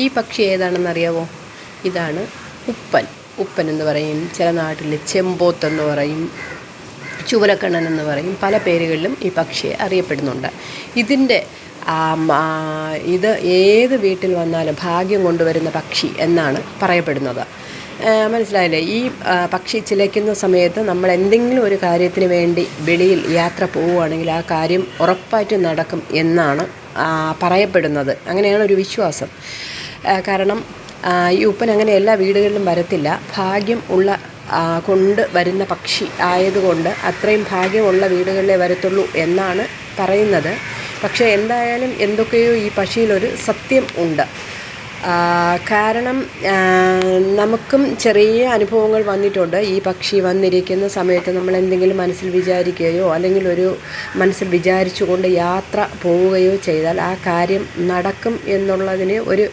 ഈ പക്ഷി ഏതാണെന്നറിയാമോ? ഇതാണ് ഉപ്പൻ. ഉപ്പൻ എന്ന് പറയും, ചില നാട്ടിൽ ചെമ്പോത്തെന്ന് പറയും, ചുവലക്കണ്ണൻ എന്ന് പറയും. പല പേരുകളിലും ഈ പക്ഷിയെ അറിയപ്പെടുന്നുണ്ട്. ഇതിൻ്റെ ഇത് ഏത് വീട്ടിൽ വന്നാലും ഭാഗ്യം കൊണ്ടുവരുന്ന പക്ഷി എന്നാണ് പറയപ്പെടുന്നത്. മനസ്സിലായില്ലേ? ഈ പക്ഷി ചിലയ്ക്കുന്ന സമയത്ത് നമ്മൾ എന്തെങ്കിലും ഒരു കാര്യത്തിന് വേണ്ടി വെളിയിൽ യാത്ര പോവുകയാണെങ്കിൽ ആ കാര്യം ഉറപ്പായിട്ടും നടക്കും എന്നാണ് പറയപ്പെടുന്നത്. അങ്ങനെയാണ് ഒരു വിശ്വാസം. കാരണം ഈ ഉപ്പൻ അങ്ങനെ എല്ലാ വീടുകളിലും വരത്തില്ല. ഭാഗ്യം ഉള്ള കൊണ്ട് വരുന്ന പക്ഷി ആയതുകൊണ്ട് അത്രയും ഭാഗ്യമുള്ള വീടുകളിലേ വരത്തുള്ളൂ എന്നാണ് പറയുന്നത്. പക്ഷേ എന്തായാലും എന്തൊക്കെയോ ഈ പക്ഷിയിലൊരു സത്യം ഉണ്ട്. കാരണം നമുക്കും ചെറിയ അനുഭവങ്ങൾ വന്നിട്ടുണ്ട്. ഈ പക്ഷി വന്നിരിക്കുന്ന സമയത്ത് നമ്മൾ എന്തെങ്കിലും മനസ്സിൽ വിചാരിക്കുകയോ അല്ലെങ്കിൽ ഒരു മനസ്സിൽ വിചാരിച്ചുകൊണ്ട് യാത്ര പോവുകയോ ചെയ്താൽ ആ കാര്യം നടക്കും എന്നുള്ളതിന് ഒരു